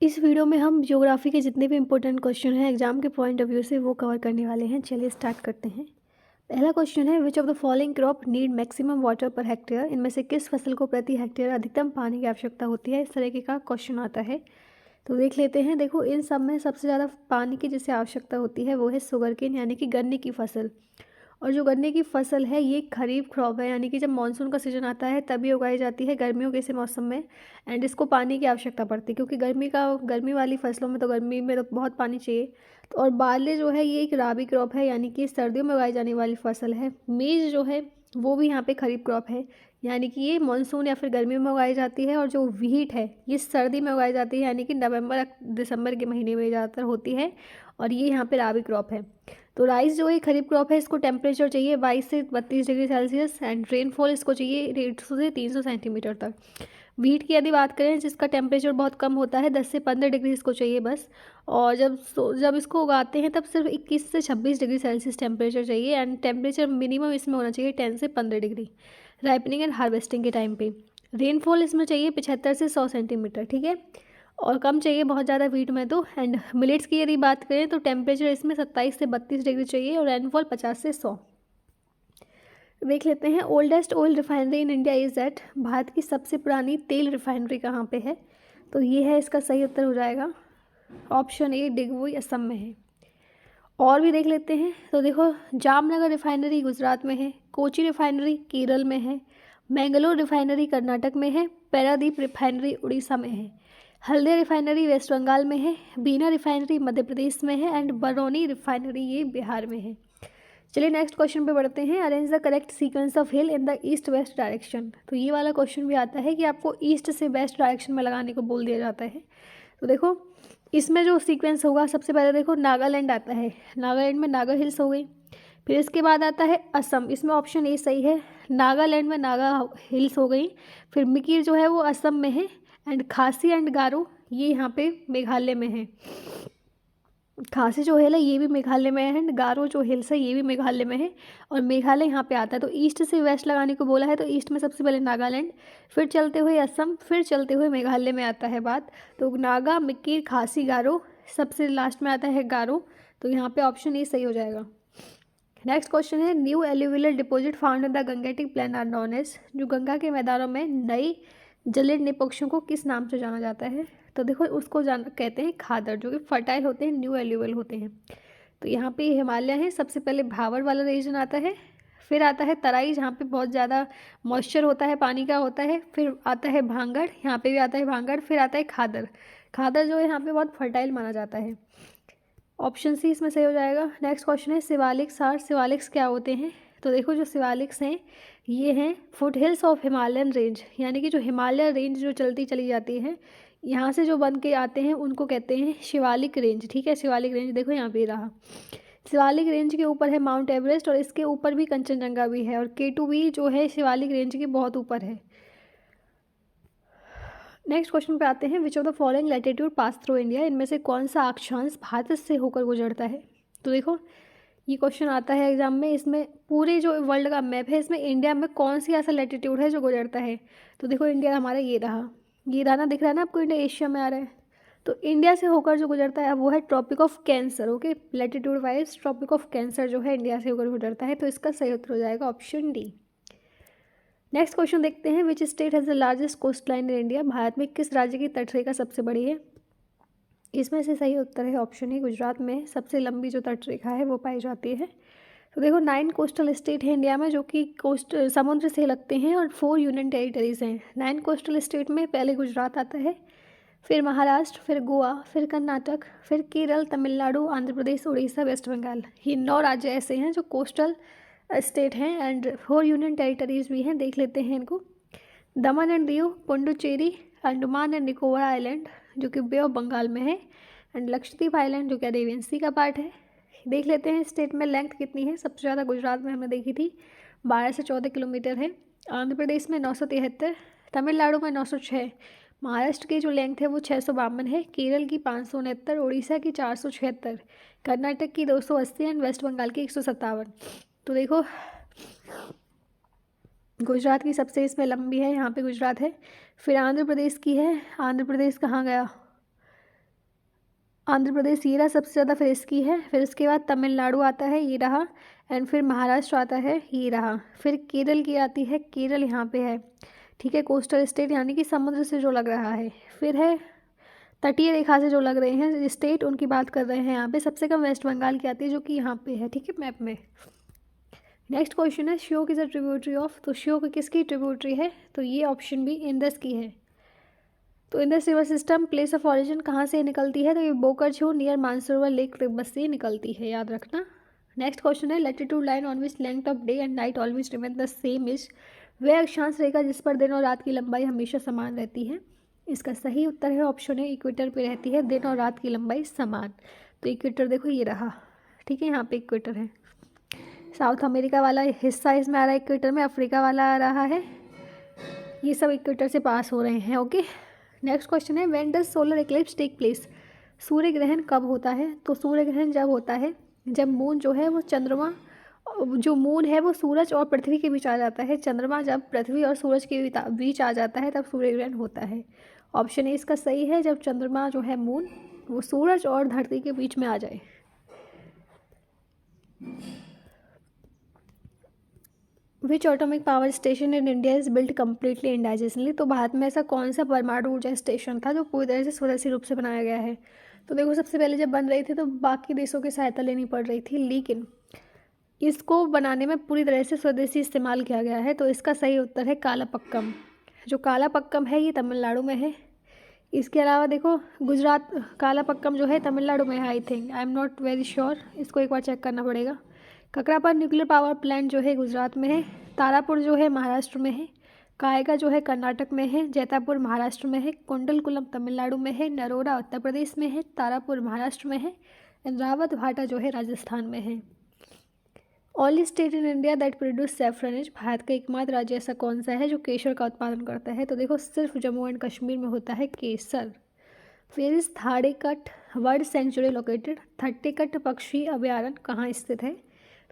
इस वीडियो में हम ज्योग्राफी के जितने भी इंपॉर्टेंट क्वेश्चन हैं एग्जाम के पॉइंट ऑफ व्यू से वो कवर करने वाले हैं। चलिए स्टार्ट करते हैं। पहला क्वेश्चन है, विच of the following crop need maximum water per hectare. इनमें से किस फसल को प्रति हेक्टेयर अधिकतम पानी की आवश्यकता होती है। इस तरीके का क्वेश्चन आता है तो देख लेते हैं। देखो, इन सब में सबसे ज़्यादा पानी की जिसे आवश्यकता होती है वो है शुगरकेन यानी कि गन्ने की फसल। और जो गन्ने की फसल है ये खरीफ क्रॉप है, यानी कि जब मानसून का सीजन आता है तभी उगाई जाती है गर्मियों के इसे मौसम में। एंड इसको पानी की आवश्यकता पड़ती है क्योंकि गर्मी वाली फसलों में तो गर्मी में तो बहुत पानी चाहिए। तो और बारले जो है ये एक राबी क्रॉप है, यानी कि सर्दियों में उगाई जाने वाली फसल है। मेज जो है वो भी यहाँ पे खरीफ क्रॉप है, यानी कि ये मानसून या फिर गर्मी में उगाई जाती है। और जो व्हीट है ये सर्दी में उगाई जाती है, यानी कि नवंबर दिसंबर के महीने में ज़्यादातर होती है। और ये यहाँ पे राबी क्रॉप है। तो राइस जो है खरीफ क्रॉप है, इसको टेम्परेचर चाहिए 22 से 32 डिग्री सेल्सियस एंड रेनफॉल इसको चाहिए 150 से 300 सेंटीमीटर तक। व्हीट की यदि बात करें जिसका टेम्परेचर बहुत कम होता है, 10 से 15 डिग्री इसको चाहिए बस। और जब इसको उगाते हैं तब सिर्फ 21 से 26 डिग्री सेल्सियस टेम्परेचर चाहिए एंड टेम्परेचर मिनिमम इसमें होना चाहिए 10 से 15 डिग्री राइपनिंग एंड हार्वेस्टिंग के टाइम पे। रेनफॉल इसमें चाहिए 75 से 100 सेंटीमीटर, ठीक है। और कम चाहिए बहुत ज़्यादा व्हीट में तो। एंड मिलेट्स की यदि बात करें तो टेम्परेचर इसमें 27 से 32 डिग्री चाहिए और रेनफॉल 50 से 100। देख लेते हैं, oldest oil refinery in India is that. Bharat की सबसे पुरानी तेल रिफाइनरी कहाँ पे है। तो ये है इसका सही उत्तर हो जाएगा ऑप्शन ए, डिगबोई असम में है। और भी देख लेते हैं तो देखो, जामनगर रिफाइनरी गुजरात में है, कोची रिफाइनरी केरल में है, मैंगलोर रिफाइनरी कर्नाटक में है, पैरादीप रिफाइनरी उड़ीसा में है, हल्दिया रिफाइनरी वेस्ट बंगाल में है, बीना रिफाइनरी मध्य प्रदेश में है एंड बरौनी रिफाइनरी ये बिहार में है। चलिए नेक्स्ट क्वेश्चन पे बढ़ते हैं। Arrange the correct sequence of hill in the east west direction. तो ये वाला क्वेश्चन भी आता है कि आपको ईस्ट से वेस्ट डायरेक्शन में लगाने को बोल दिया जाता है। तो देखो इसमें जो सीक्वेंस होगा, सबसे पहले देखो नागालैंड आता है, नागालैंड में नागा हिल्स हो गई। फिर इसके बाद आता है असम, इसमें ऑप्शन ए सही है, नागालैंड में नागा हिल्स हो गई। फिर मिकिर जो है वो असम में है एंड खासी एंड गारो ये यहाँ पे मेघालय में है। खासी जो हिल है ये भी मेघालय में है एंड गारो जो हिल्स है ये भी मेघालय में है और मेघालय यहाँ पे आता है। तो ईस्ट से वेस्ट लगाने को बोला है तो ईस्ट में सबसे पहले नागालैंड, फिर चलते हुए असम, फिर चलते हुए मेघालय में आता है बात। तो नागा, मिक्की, खासी, गारो, सबसे लास्ट में आता है गारो। तो यहाँ पे ऑप्शन ए सही हो जाएगा। नेक्स्ट क्वेश्चन है, new alluvial deposit found in the Gangetic plain are known as. जो गंगा के मैदानों में नई जलीय निपक्षों को किस नाम से जाना जाता है। तो देखो उसको कहते हैं खादर, जो कि फर्टाइल होते हैं, न्यू एल्यूवियल होते हैं। तो यहाँ पे हिमालय है, सबसे पहले भावर वाला रीजन आता है, फिर आता है तराई जहाँ पे बहुत ज़्यादा मॉइस्चर होता है, पानी का होता है, फिर आता है भांगड़, यहाँ पे भी आता है भांगड़, फिर आता है खादर। खादर जो है यहाँ पे बहुत फर्टाइल माना जाता है। ऑप्शन सी इसमें सही हो जाएगा। नेक्स्ट क्वेश्चन है, शिवालिक्स आर। शिवालिक्स क्या होते हैं। तो देखो जो शिवालिक्स हैं ये हैं foot hills of Himalayan range, यानी कि जो हिमालय रेंज जो चलती चली जाती है यहाँ से जो बन के आते हैं उनको कहते हैं शिवालिक रेंज, ठीक है। शिवालिक रेंज देखो यहाँ पे रहा। शिवालिक रेंज के ऊपर है माउंट एवरेस्ट और इसके ऊपर भी कंचनजंगा भी है और K2 भी जो है शिवालिक रेंज के बहुत ऊपर है। नेक्स्ट क्वेश्चन पे आते हैं, विच of the following latitude pass through India. इनमें से कौन सा अक्षांश भारत से होकर गुजरता है। तो देखो ये क्वेश्चन आता है एग्जाम में, इसमें पूरे जो वर्ल्ड का मैप है इसमें इंडिया में कौन सी ऐसा लैटिट्यूड है जो गुजरता है। तो देखो इंडिया हमारा ये रहा ना, दिख रहा है ना आपको, इंडिया एशिया में आ रहा है। तो इंडिया से होकर जो गुजरता है वो है tropic of cancer, okay. Latitude wise tropic of cancer जो है इंडिया से होकर गुजरता है। तो इसका सही उत्तर हो जाएगा ऑप्शन डी। नेक्स्ट क्वेश्चन देखते हैं, which state has the largest coast line in India. Bharat में किस राज्य की तटरेखा सबसे बड़ी है। इसमें से सही उत्तर है ऑप्शन ए, गुजरात में सबसे लंबी जो तटरेखा है वो पाई जाती है। तो देखो 9 कोस्टल स्टेट है इंडिया में जो कि कोस्ट समुद्र से लगते हैं और 4 यूनियन टेरिटरीज हैं। 9 कोस्टल स्टेट में पहले गुजरात आता है, फिर महाराष्ट्र, फिर गोवा, फिर कर्नाटक, फिर केरल, तमिलनाडु, आंध्र प्रदेश, उड़ीसा, वेस्ट बंगाल। ये 9 राज्य ऐसे हैं जो कोस्टल स्टेट हैं एंड 4 यूनियन टेरिटरीज भी हैं। देख लेते हैं इनको, दमन and Diu, Puducherry, Andaman and Nicobar island जो कि बे ऑफ बंगाल में है एंड लक्षद्वीप आइलैंड जो कि अरेबियन सी का पार्ट है। देख लेते हैं स्टेट में लेंथ कितनी है। सबसे ज़्यादा गुजरात में हमने देखी थी 12 से 14 किलोमीटर है, आंध्र प्रदेश में 973, तमिलनाडु में 906, महाराष्ट्र की जो लेंथ है वो 652 है, केरल की 569, उड़ीसा की 476, कर्नाटक की 280 एंड वेस्ट बंगाल की 157। तो देखो गुजरात की सबसे इसमें लंबी है, यहाँ पे गुजरात है। फिर आंध्र प्रदेश की है, आंध्र प्रदेश कहाँ गया, आंध्र प्रदेश ये रहा सबसे ज़्यादा, फिर इसकी है, फिर इसके बाद तमिलनाडु आता है, ये रहा, एंड फिर महाराष्ट्र आता है, ये रहा, फिर केरल की आती है, केरल यहाँ पे है, ठीक है, कोस्टल स्टेट यानी कि समुद्र से जो लग रहा है, फिर है तटीय रेखा से जो लग रहे हैं स्टेट, उनकी बात कर रहे हैं यहाँ पे। सबसे कम वेस्ट बंगाल की आती है जो कि यहाँ पे है, ठीक है, मैप में। नेक्स्ट क्वेश्चन है Shyok is a tributary of, तो श्योक किसकी ट्रिब्यूटरी है, तो ये ऑप्शन भी इंदस की है। तो Indus river system place of origin कहाँ से निकलती है, तो ये बोकरछू नियर मानसरोवर लेक तिब्बत से निकलती है, याद रखना। नेक्स्ट क्वेश्चन है latitude line on which length of day and night always remain the same is, वह अक्षांश रेखा जिस पर दिन और रात की लंबाई हमेशा समान रहती है। इसका सही उत्तर है ऑप्शन है इक्वेटर पे रहती है दिन और रात की लंबाई समान। तो इक्वेटर देखो ये रहा, ठीक है, यहाँ पे इक्वेटर है। साउथ अमेरिका वाला हिस्सा इसमें आ रहा है इक्वेटर में, अफ्रीका वाला आ रहा है, ये सब इक्वेटर से पास हो रहे हैं, ओके। नेक्स्ट क्वेश्चन है when does solar eclipse take place, सूर्य ग्रहण कब होता है, तो सूर्य ग्रहण जब होता है जब मून जो है वो चंद्रमा, जो मून है वो सूरज और पृथ्वी के बीच आ जाता है, चंद्रमा जब पृथ्वी और सूरज के बीच आ जाता है तब सूर्य ग्रहण होता है। ऑप्शन ए इसका सही है, जब चंद्रमा जो है मून वो सूरज और धरती के बीच में आ जाए। Which atomic power station in India is built completely indigenously, तो भारत में ऐसा कौन सा परमाणु ऊर्जा स्टेशन था जो पूरी तरह से स्वदेशी रूप से बनाया गया है। तो देखो सबसे पहले जब बन रही थी तो बाकी देशों की सहायता लेनी पड़ रही थी, लेकिन इसको बनाने में पूरी तरह से स्वदेशी इस्तेमाल किया गया है। तो इसका सही उत्तर है कालापक्कम। जो कालापक्कम है ये तमिलनाडु में है। इसके अलावा देखो गुजरात, कालापक्कम जो है तमिलनाडु में है, I think, I am not very sure, इसको एक बार चेक करना पड़ेगा। ककरापर न्यूक्लियर पावर प्लांट जो है गुजरात में है, तारापुर जो है महाराष्ट्र में है, कायगा जो है कर्नाटक में है, जैतापुर महाराष्ट्र में है, कुंडलकुलम तमिलनाडु में है, नरोरा उत्तर प्रदेश में है, तारापुर महाराष्ट्र में है, रावत भाटा जो है राजस्थान में है। Only state in India that produce saffron, Bharat का एकमात्र राज्य ऐसा कौन सा है जो केसर का उत्पादन करता है, तो देखो सिर्फ जम्मू एंड कश्मीर में होता है केसर। फिर इस थाड़ेकट बर्ड सेंचुरी लोकेटेड, थट्टेकट पक्षी अभयारण्य कहाँ स्थित है,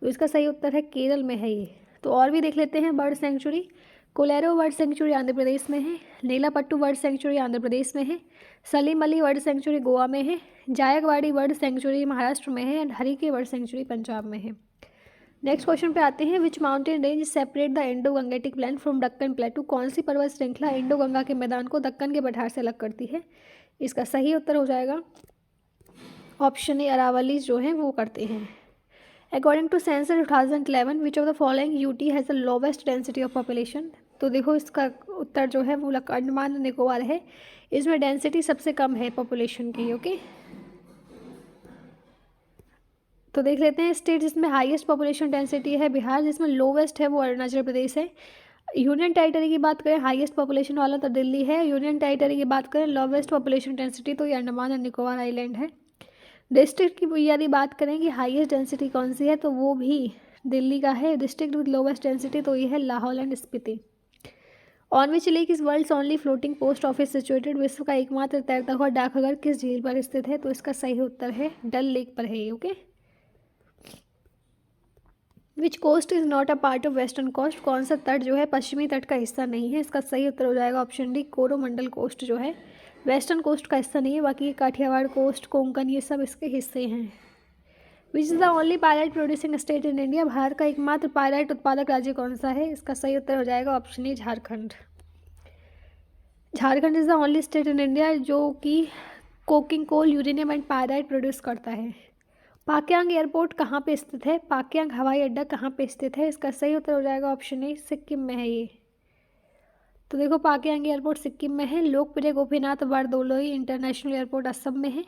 तो इसका सही उत्तर है केरल में है ये। तो और भी देख लेते हैं bird sanctuary. Kolleru bird sanctuary Andhra Pradesh में है, नीलापट्टू बर्ड सेंचुरी आंध्र प्रदेश में है, सलीम अली बर्ड सेंचुरी गोवा में है, जायकवाड़ी बर्ड सेंचुरी महाराष्ट्र में है, and Harike bird sanctuary Punjab में है। नेक्स्ट क्वेश्चन पे आते हैं which mountain range separate the Indo Gangetic plain from Deccan plateau, कौन सी पर्वत श्रृंखला इंडो गंगा के मैदान को दक्कन के पठार से अलग करती है। इसका सही उत्तर हो जाएगा ऑप्शन ए, अरावली जो है वो करते हैं। According to census 2011 which of the following UT has the lowest density of population, तो देखो इसका उत्तर जो है वो अंडमान निकोबार है, इसमें डेंसिटी सबसे कम है पॉपुलेशन की, ओके। तो देख लेते हैं स्टेट जिसमें हाईएस्ट पॉपुलेशन डेंसिटी है बिहार, जिसमें लोवेस्ट है वो अरुणाचल प्रदेश है। यूनियन टेरिटरी की बात करें हाईएस्ट पॉपुलेशन वाला तो दिल्ली है। यूनियन टेरिटरी की बात करें लोवेस्ट पॉपुलेशन डेंसिटी तो ये अंडमान एंड निकोबार आइलैंड है। डिस्ट्रिक्ट की यदि बात करें कि हाईएस्ट डेंसिटी कौन सी है तो वो भी दिल्ली का है। डिस्ट्रिक्ट विद लोवेस्ट डेंसिटी तो ये है Lahaul and Spiti. On which lake is world's only floating post office situated, विश्व का एकमात्र तैरता हुआ डाकघर किस झील पर स्थित है, तो इसका सही उत्तर है डल लेक पर है, ओके। Which coast is not a part of western coast, कौन सा तट जो है पश्चिमी तट का हिस्सा नहीं है, इसका सही उत्तर हो जाएगा ऑप्शन डी, कोरोमंडल कोस्ट जो है वेस्टर्न कोस्ट का हिस्सा नहीं है, बाकी काठियावाड़ कोस्ट, कोंकण ये सब इसके हिस्से हैं। Which is the only pyrite producing state in India, Bharat का एकमात्र पायराइट उत्पादक राज्य कौन सा है, इसका सही उत्तर हो जाएगा option A, Jharkhand. Jharkhand is the only state in India जो कि coking coal, uranium and pyrite produce करता है। पाक्यांग एयरपोर्ट कहाँ पे स्थित है, पाक्यांग हवाई अड्डा कहाँ पे स्थित है, इसका सही उत्तर हो जाएगा ऑप्शन ए, सिक्किम में है ये। तो देखो पाक्यांग एयरपोर्ट सिक्किम में है। लोकप्रिय गोपीनाथ बरदोलोई इंटरनेशनल एयरपोर्ट असम में है।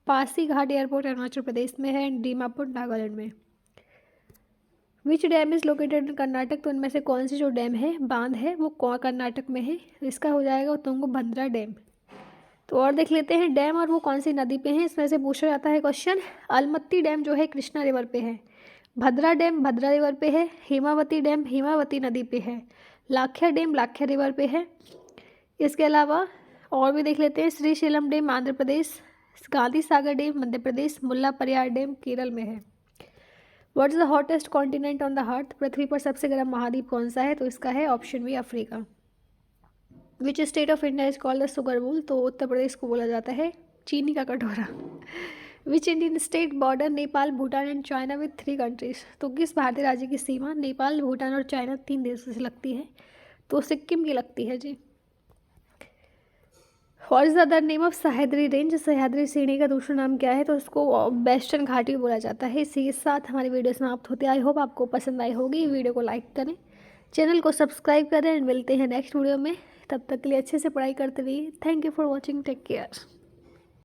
पासीघाट एयरपोर्ट अरुणाचल प्रदेश में है एंड दीमापुर नागालैंड में। Which dam is located in Karnataka, तो इनमें से कौन सी जो डैम है बांध है वो कर्नाटक में है, इसका हो जाएगा तुंगभद्रा डैम। तो और देख लेते हैं डैम और वो कौन सी नदी पे हैं, इसमें से पूछा जाता है क्वेश्चन। अलमत्ती डैम जो है कृष्णा रिवर पे है, भद्रा डैम भद्रा रिवर पे है, हेमावती डैम हेमावती नदी पे है, लाख्या डैम लाख्या रिवर पे है। इसके अलावा और भी देख लेते हैं, Srisailam dam Andhra Pradesh, Gandhi Sagar dam Madhya Pradesh, Mulla Periyar dam Kerala में है। What is the hottest continent on the earth, पृथ्वी पर सबसे गर्म महाद्वीप कौन सा है, तो इसका है option B Africa. Which state of India is called the sugar bowl, तो उत्तर प्रदेश को बोला जाता है चीनी का कटोरा। Which Indian state border Nepal Bhutan and China with 3 countries. तो किस भारतीय राज्य की सीमा नेपाल भूटान और चाइना 3 देशों से लगती है? तो सिक्किम की लगती है जी। What is the other name of Sahyadri range? Sahyadri श्रेणी का दूसरा नाम क्या है? तो इसको वेस्टर्न घाटी बोला जाता है। इसी के साथ हमारी वीडियो समाप्त होती है। आई होप आपको पसंद आई होगी। वीडियो को लाइक करें, चैनल को सब्सक्राइब करें। मिलते हैं नेक्स्ट वीडियो में। तब तक के लिए अच्छे से पढ़ाई करते रहिए। Thank you for watching. Take care.